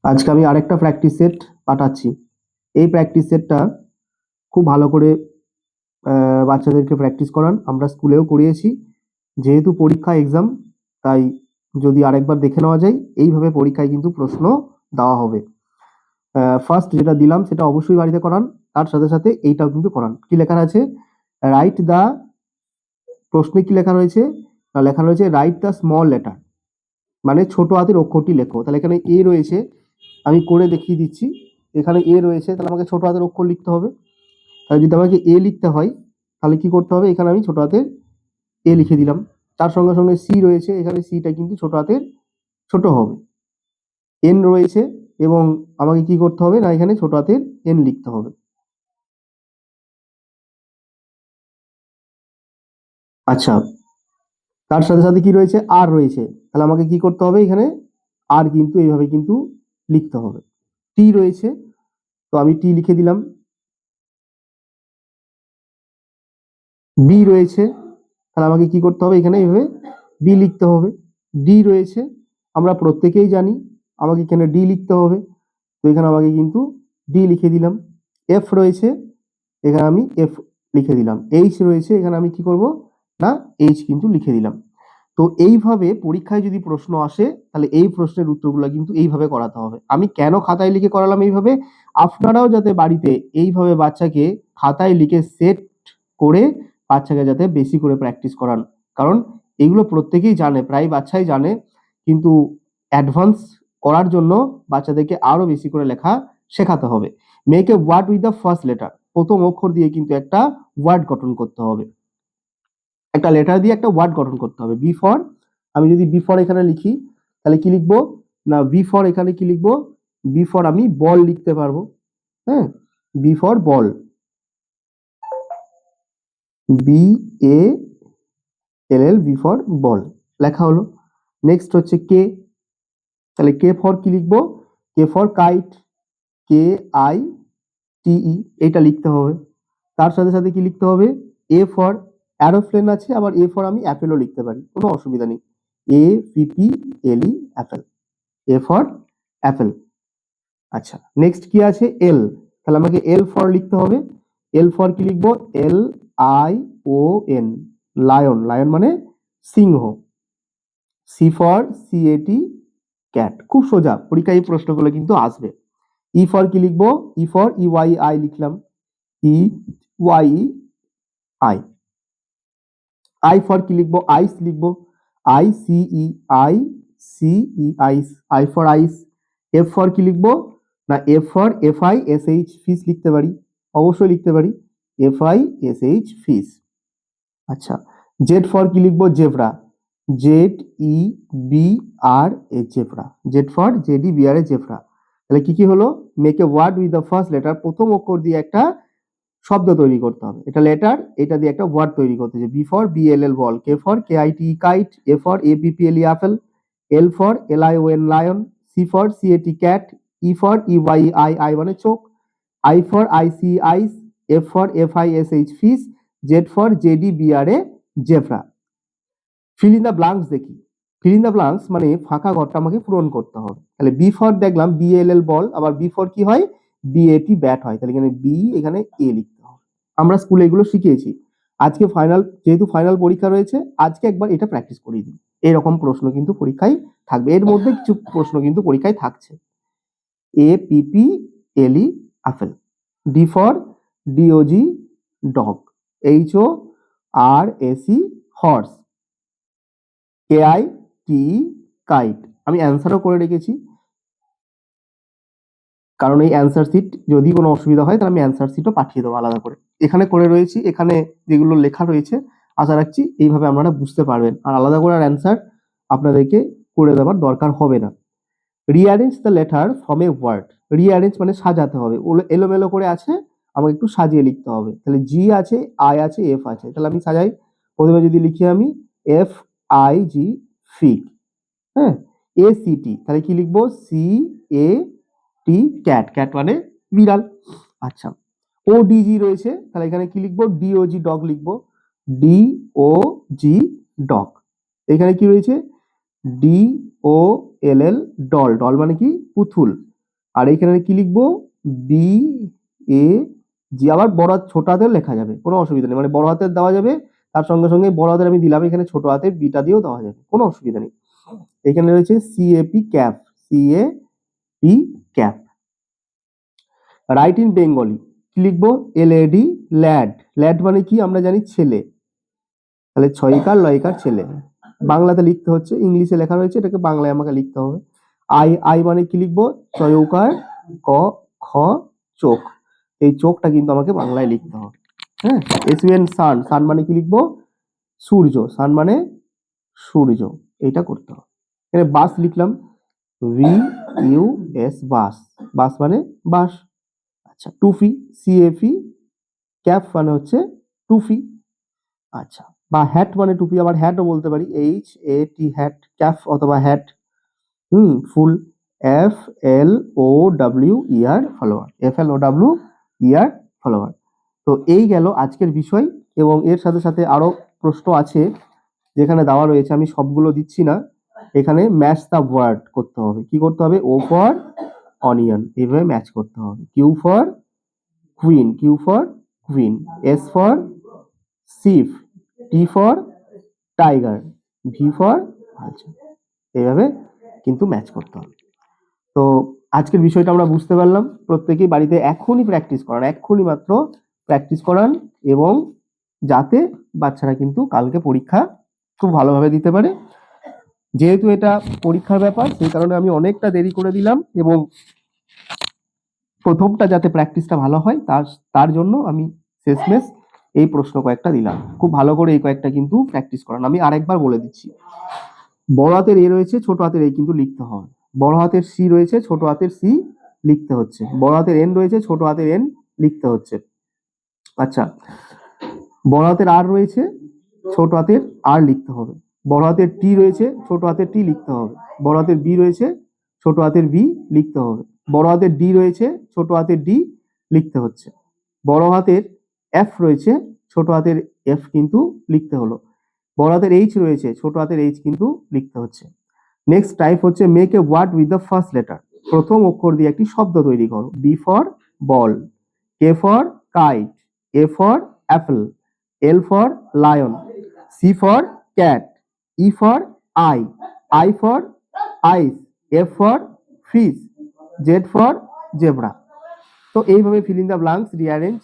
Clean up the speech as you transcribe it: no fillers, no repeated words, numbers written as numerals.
আজকে আমি আরেকটা প্র্যাকটিস সেট পাঠাচ্ছি। এই প্র্যাকটিস সেটটা খুব ভালো করে বাচ্চাদেরকে প্র্যাকটিস করান। আমরা স্কুলেও করিয়েছি। যেহেতু পরীক্ষা এক্সাম, তাই যদি আরেকবার দেখে নেওয়া যায়, এইভাবে পরীক্ষায় কিন্তু প্রশ্ন দেওয়া হবে। ফার্স্ট যেটা দিলাম সেটা অবশ্যই বাড়িতে করান, তার সাথে সাথে এইটাও কিন্তু করান। কি লেখা আছে? রাইট দা, প্রশ্নে কি লেখা রয়েছে? লেখা রয়েছে রাইট দ্য স্মল লেটার, মানে ছোট হাতের অক্ষরটি লেখো। তাহলে এখানে এ রয়েছে, আমি করে দেখিয়ে দিচ্ছি। এখানে এ রয়েছে, তাহলে আমাকে ছোট হাতের অক্ষর লিখতে হবে। তাহলে যদি আমাকে এ লিখতে হয়, তাহলে কি করতে হবে? এখানে আমি ছোট হাতের এ লিখে দিলাম। তার সঙ্গে সঙ্গে সি রয়েছে, এখানে সিটা কিন্তু ছোট হাতের ছোট হবে। এন রয়েছে, এবং আমাকে কি করতে হবে না, এখানে ছোট হাতের এন লিখতে হবে। আচ্ছা, তার সাথে সাথে কি রয়েছে? আর রয়েছে, তাহলে আমাকে কি করতে হবে? এখানে আর কিন্তু এইভাবে কিন্তু লিখতে হবে। টি রয়েছে, তো আমি টি লিখে দিলাম। বি রয়েছে, তাহলে আমাকে কি করতে হবে? এখানে এইভাবে বি লিখতে হবে। ডি রয়েছে, আমরা প্রত্যেকেই জানি আমাকে এখানে ডি লিখতে হবে, তো এখানে আমাকে কিন্তু ডি লিখে দিলাম। এফ রয়েছে, এখানে আমি এফ লিখে দিলাম। এইচ রয়েছে, এখানে আমি কি করব না, এইচ কিন্তু লিখে দিলাম। তো এইভাবে পরীক্ষায় যদি প্রশ্ন আসে, তাহলে এই প্রশ্নের উত্তরগুলো কিন্তু এইভাবে করাতে হবে। আমি কেন খাতায় লিখে করালাম এইভাবে? আপনারাও যাতে বাড়িতে এইভাবে বাচ্চাকে খাতায় লিখে সেট করে বাচ্চাকে যাতে বেশি করে প্র্যাকটিস করান। কারণ এগুলো প্রত্যেকেই জানে, প্রায় বাচ্চাই জানে, কিন্তু অ্যাডভান্স করার জন্য বাচ্চাদেরকে আরো বেশি করে লেখা শেখাতে হবে। Make a word with the first letter, প্রথম অক্ষর দিয়ে কিন্তু একটা ওয়ার্ড গঠন করতে হবে। একটা লেটার দিয়ে একটা ওয়ার্ড গঠন করতে হবে। বি ফর, আমি যদি বি ফর এখানে লিখি, তাহলে কি লিখবো না, বি ফর এখানে কি লিখবো? বি ফর আমি বল লিখতে পারবো। হ্যাঁ, B for ball, B A L L, B for ball লেখা হলো। নেক্সট হচ্ছে কে, তাহলে কে ফর কি লিখবো? K for kite, K I T E, এটা লিখতে হবে। তার সাথে সাথে কি লিখতে হবে? এ ফর অ্যারোপ্লেন আছে, আবার এ ফর আমি অ্যাপেলও লিখতে পারি, কোনো অসুবিধা নেই। এ P P L E, Apple, A for Apple. আচ্ছা, নেক্সট কি আছে? এল, তাহলে আমাকে এল ফর লিখতে হবে। এল ফর কি লিখবো? L I O N, lion, lion মানে সিংহ। C for C A T, cat. খুব সোজা, পরীক্ষায় এই প্রশ্নগুলো কিন্তু আসবে। ই ফর কি লিখবো? E for E Y I লিখলাম, E Y I. I for কি লিখবো? আইস লিখবো, I C E I C E, ice, I for ice. F for কি লিখবো না, F for F I S H, fish লিখতে পারি, অবশ্যই লিখতে পারি, F I S H, fish. আচ্ছা, জেড ফর কি লিখবো? Zebra, Z E B R A, zebra, Z for Z E B R A, zebra. তাহলে কি কি হলো? Make a word with the first letter, প্রথম অক্ষর দিয়ে একটা শব্দ তৈরি করতে হবে। এটা লেটার, এটা দিয়ে একটা ওয়ার্ড তৈরি করতে হবে। B for B L L ball, K for K I T kite, A for A P P L E apple, L for L I O N lion, C for C A T cat, E for E Y I, I মানে চোখ, I for I C ice, F for F I S H, fish, Z for Z E B R A, zebra. Fill in the blanks দেখি। Feel in the blanks মানে ফাঁকা ঘরটা আমাকে পূরণ করতে হবে। তাহলে বি ফর দেখলাম বি এল এল বল, আবার বি ফর কি হয়? বি এ টি ব্যাট হয়, তাহলে এখানে বি, এখানে এ লিখতে হবে। আমরা স্কুলে এগুলো শিখিয়েছি। আজকে ফাইনাল, যেহেতু ফাইনাল পরীক্ষা রয়েছে, আজকে একবার এটা প্র্যাকটিস করিয়ে দিই। এরকম প্রশ্ন কিন্তু পরীক্ষায় থাকবে, এর মধ্যে কিছু প্রশ্ন কিন্তু পরীক্ষায় থাকছে। A P P L E apple, D for D O G dog, H O R S E horse, K I T kite. আমি অ্যান্সারও করে রেখেছি, কারণ এই অ্যান্সার শিট যদি কোনো অসুবিধা হয় তাহলে আমি অ্যান্সার শিটও পাঠিয়ে দেবো আলাদা করে। এখানে করে রয়েছি, এখানে যেগুলো লেখা রয়েছে আশা রাখছি এইভাবে আপনারা বুঝতে পারবেন, আর আলাদা করে অ্যান্সার আপনাদেরকে করে দেওয়ার দরকার হবে না। Rearrange the letter from a word, rearrange মানে সাজাতে হবে, এলোমেলো করে আছে, আমাকে একটু সাজিয়ে লিখতে হবে। তাহলে জি আছে, আই আছে, এফ আছে, তাহলে আমি সাজাই। প্রথমে যদি লিখি আমি এফ আই জি, ফিগ, হ্যাঁ, এ সি টি, তাহলে কি লিখবো? C A T, cat, cat মানে বিড়াল। আচ্ছা, ও ডি জি রয়েছে, তাহলে এখানে কি লিখবো? ডি ও জি ডগ লিখবো, ডি ও জি ডগ। এখানে কি রয়েছে? ডি ও এল এল ডল, ডল মানে কি? পুতুল, আর এইখানে কি লিখবো, বি এ জি, আবার বড় ছোট হাতের লেখা যাবে, কোনো অসুবিধা নেই, মানে বড় হাতের দেওয়া যাবে, তার সঙ্গে সঙ্গে বড় হাতের আমি দিলাম, এখানে ছোট হাতের বিটা দিয়েও দেওয়া যাবে, কোনো অসুবিধা নেই। এখানে রয়েছে CAP cap, CAP cap. Right in Bengali কি লিখবো, এলএডি ল্যাড, ল্যাড মানে কি আমরা জানি ছেলে, তাহলে ছয়কার লয়কার ছেলে, বাংলাতে লিখতে হচ্ছে, ইংলিশে লেখা রয়েছে, এটাকে বাংলায় আমাকে লিখতে হবে। আই, আই মানে কি লিখবো, চয়ৌকার ক খ চোখ, এই চোখটা কিন্তু আমাকে বাংলায় লিখতে হবে। হ্যাঁ, এসইউএন সান, সান মানে কি লিখবো, সূর্য, সান মানে সূর্য, এইটা করতে হবে। এখানে বাস লিখলাম, ভি ইউ এস, বাস, বাস মানে বাস। আচ্ছা, টুফি, সিএফি, ক্যাপ মানে হচ্ছে টুফি। আচ্ছা, বা হ্যাট মানে টুপি, আবার হ্যাটও বলতে পারি, H A T, hat, cap অথবা হ্যাট। ফুল, F L O W E R flower, F L O W E R flower. তো এই গেল আজকের বিষয়, এবং এর সাথে সাথে আরো প্রশ্ন আছে যেখানে দেওয়া রয়েছে, আমি সবগুলো দিচ্ছি না। এখানে ম্যাচ দ্য ওয়ার্ড করতে হবে, কি করতে হবে, ও ফর অনিয়ন, এইভাবে ম্যাচ করতে হবে, Q for queen, Q for queen, S for ship, T for tiger, V for vulture, এইভাবে কিন্তু ম্যাচ করতে হবে। তো আজকের বিষয়টা আমরা বুঝতে পারলাম, প্রত্যেকেই বাড়িতে এখনই প্র্যাকটিস করান, এখনই মাত্র প্র্যাকটিস করান, এবং যাতে বাচ্চারা কিন্তু কালকে পরীক্ষা খুব ভালোভাবে দিতে পারে। যেহেতু এটা পরীক্ষার ব্যাপার, সেই কারণে আমি অনেকটা দেরি করে দিলাম, এবং প্রথমটা যাতে প্র্যাকটিসটা ভালো হয় তার জন্য আমি শেষমেশ এই প্রশ্ন কয়েকটা দিলাম, খুব ভালো করে এই কয়েকটা কিন্তু প্র্যাকটিস করান। আমি আরেকবার বলে দিচ্ছি, বড় হাতের এ রয়েছে, ছোট হাতের এই কিন্তু লিখতে হবে, বড় হাতের সি রয়েছে, ছোট হাতের সি লিখতে হচ্ছে, বড় হাতের এন রয়েছে, ছোট হাতের এন লিখতে হচ্ছে। আচ্ছা, বড় হাতের আর রয়েছে, ছোট হাতের আর লিখতে হবে, বড় হাতের টি রয়েছে, ছোট হাতের টি লিখতে হবে, বড় হাতের বি রয়েছে, ছোট হাতের বি লিখতে হবে, বড় হাতের ডি রয়েছে, ছোট হাতের ডি লিখতে হচ্ছে, বড় হাতের এফ রয়েছে, ছোট হাতের এফ কিন্তু লিখতে হলো, বড় হাতের এইচ রয়েছে, ছোট হাতের এইচ কিন্তু লিখতে হচ্ছে। নেক্সট টাইপ হচ্ছে make a word with the first letter, প্রথম অক্ষর দিয়ে একটি শব্দ তৈরি করো, B for ball, K for kite, A for apple, L for lion, C for cat, E for I for ice, F for fish, Z for zebra. তো এইভাবে fill in the blanks rearrange